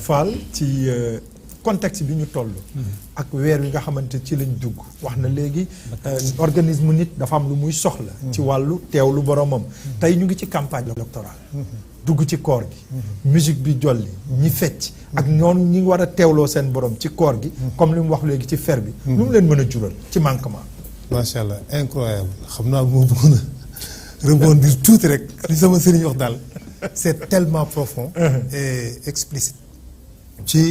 Fall ci contexte bi ñu toll. ak weer wi nga xamante ci lañ dugg wax na léegi organisme nit dafa am lu muy soxla. ci wàllu teewlu boromam. tey ñu ngi ci campagne électorale. dugg ci koor gi. musique bi jolli ñi fecc. ak ñoom ñi war a teewloo seen borom ci koor gi. comme li mu wax léegi ci fer bi. lu mu leen mën a jural ci manquement. macha allah incroyable xam naa moo bëggoon a rebondir tuuti rek li sama sëriñ wax daal c'est tellement profond et explicite ci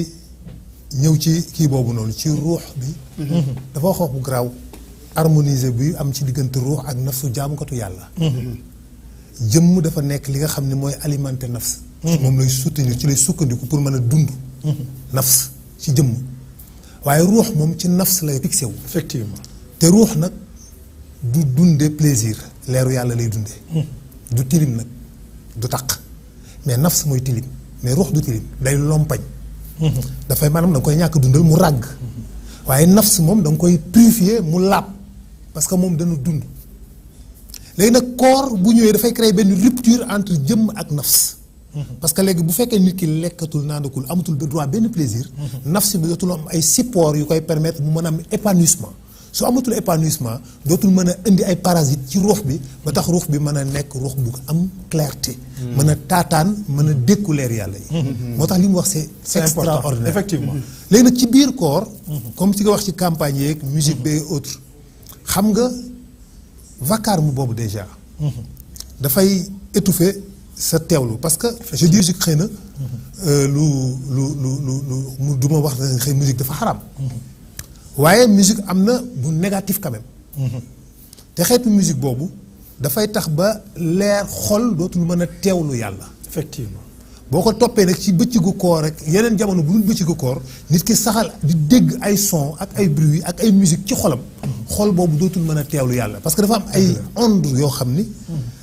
ñëw ci kii boobu noonu ci ruux bi dafa wax bu garaaw harmoniser bi am ci diggante ruux ak nafsu jaamukatu yàlla jëmm dafa nekk li nga xam ne mooy alimenter nafs moom lay soutenir ci lay sukkandiku pour mën a dund nafs ci jëmm waaye ruux moom ci nafs lay fixé wu effectivement te ruux nag du dundee plaisir leeru yàlla lay dundee du tilim nag du taq mais nafs mooy tilim mais ruux du tilim day lompañ dafay maanaam da nga koy ñàkk dundal mu ràgg waaye nafs moom da nga koy purifier mu laab parce que moom dana dund léegi nag koor bu ñëwee dafay créer benn rupture entre jëmm ak nafs parce que léegi bu fekkee nit ki lekkatul naandakul amatul droit benn plaisir nafs bi dootul am ay support yu koy permettre mu mën a am épanouissement su amatul épanouissement dootul mën a indi ay parasites ci ruux bi ba tax ruux bi mën a nekk ruux bu am clarté mën a taataan mën a dékku leer yàlla yi moo tax li mu wax c'est extraordinaire effectivement léegi nag ci biir koor comme ci nga wax ci campagne yeeg musique ba autre xam nga vacarme boobu déjà dafay étouffer sa teewlu parce que je dis musique xëy na lu du ma wax ne xëy musique dafa xaram waaye musique am na bu négatif quand même te xeetu musique boobu dafay tax ba leer xol dootul mën a teewlu yàlla effectivement boo ko toppee nag ci bëccëgu koor rek yeneen jamono bu dul bëccëgu koor nit ki saxal di dégg ay son ak ay bruit ak ay musique ci xolam xol boobu dootul mën a teewlu yàlla parce que dafa am ay onde yoo xam ni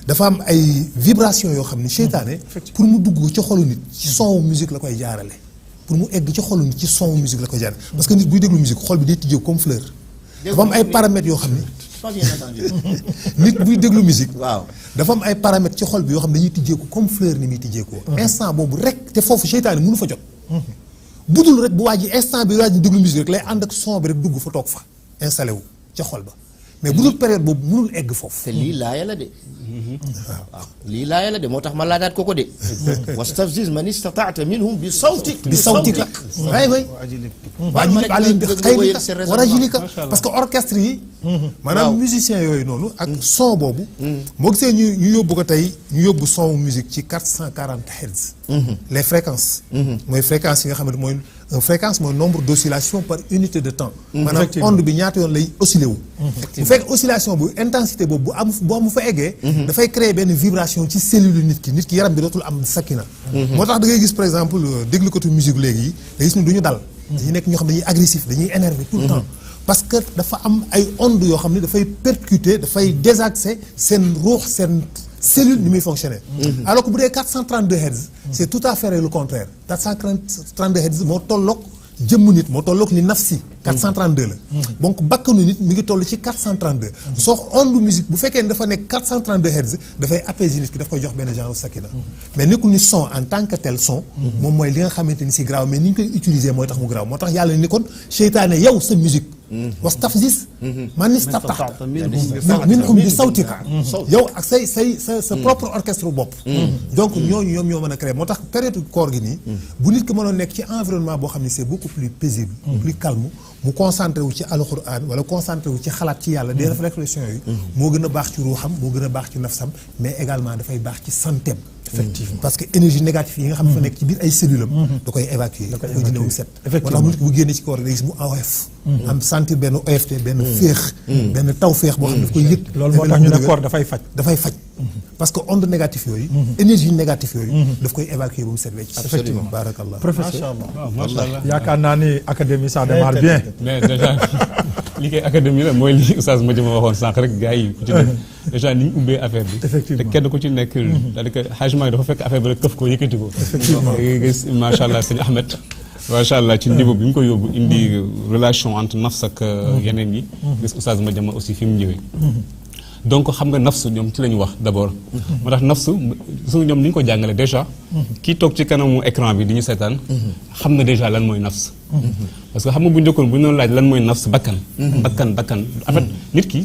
dafa am ay vibration yoo xam ni seytaane pour mu dugg ci xolu nit ci son musique la koy jaarale pour mu egg ci xolu nit ci son musique la koy jaarale parce que nit buy déglu musique xol bi day tijjee comme fleur dafa am ay paramètres yoo xam ni nit buy déglu musique waaw dafa am ay paramètres ci xol bi yoo xam ne dañuy tijjeeku comme fleur ni muy tijjeekoo instant boobu rek te foofu seytaane mënu fa jot budul rek bu waa ji instant bi waa ji déglu musique rek lay ànd ak son bi rek dugg fa toog fa installé wu ca xol ba mais budul période boobu mënul egg foofu te lii laaya la de waaw lii laaya la de moo tax ma laajaat ko de wastafziz man istataata minhum bi sawtika waay waay waajib alayhim bi xaylika wa rajlika parce que orchestre yi maanaam musiciens yooyu noonu ak son boobu moo gisee ñu yóbbu ko tey ñu yóbbu son musique ci 440 hertz les fréquences mooy fréquences yi nga xamante mooy fréquence mooy nombre d'oscillation par unité de temps maanaam onde bi ñaata yoon lay oscillé wu bu fekk oscillation bu intensité boobu bu am fa eggee dafay créer benn vibration ci cellule nit ki yaram bi dootul am sakina moo tax da ngay gis par exemple déglukatu musique léegi yi da gis ni du ñu dal dañuy nekk ñoo xam dañuy agressif dañuy énervé tout le temps parce que dafa am ay ondes yoo xam ne dafay percuter dafay désaxer seen ruux seen cellule ni muy fonctionner alors que bu dee 432 hertz c'est tout à fait le contraire 432 hertz moo tolloog jëmm nit moo tolloog ni nafsi 432 la donc bakkanu nit mi ngi toll ci 432 soo onde musique bu fekkee ne dafa nekk 432 hertz dafay apaiser nit ki daf koy jox benn genre sakina mais nekkul ni son en tant que tel son moom mooy li nga xamante ni si graaw mais ni ñu koy utiliser mooy tax mu graaw moo tax yàlla ni kon seytaane yow sa musique wastafziz man istataata minhum bi sawtika yow ak sa propre orchestre bopp donc ñooñu ñoom ñoo mën a créer moo tax période koor gi nii bu nit ki mënoon nekk ci environnement boo xam ne c'est beaucoup plus paisible plus calme mu concentré wu ci alxuraan wala concentré wu ci xalaat ci yàlla des réflexions yi moo gën a baax ci ruuxam moo gën a baax ci nafsam mais également dafay baax ci santeem effectivement parce que énergie négative yi nga xam ne fa nekk ci biir ay cellules am da koy évacuer da koy dina mu set moo tax nit bu génnee ci koor day gis mu oyof am sentir benn OFT benn féex benn taw féex boo xam ne daf koy yëg loolu moo tax ñu ne koor dafay faj parce que onde négative yooyu énergie négative yooyu daf koy évacuer ba mu set wecc effectivement barakallah professeur yaakaar naa ni académie ça démarre bien mais déjà li koy académie la mooy li Oustaz Madiama waxoon sànq rek gars yi ku ci nekk déjà ni ñu ubbee affaire bi te kenn ku ci nekk c'est-à-dire que xajma yi dafa fekk affaire bi rek këf ko yëkkati ko gis macha allah sëñ Ahmed macha allah ci niveau bi mu ko yóbbu indi relation entre nafs ak yeneen yi gis Oustaz Madiama aussi fi mu ñëwee donc xam nga nafsu ñoom ci la ñu wax d'abord moo tax nafsu su ñoom ni ñu ko jàngale déjà kii toog ci kanamu écran bi di ñu seetaan xam na déjà lan mooy nafs parce que xam nga bu njëkkoon bu ñu doon laaj lan mooy nafs bakkan en fait nit ki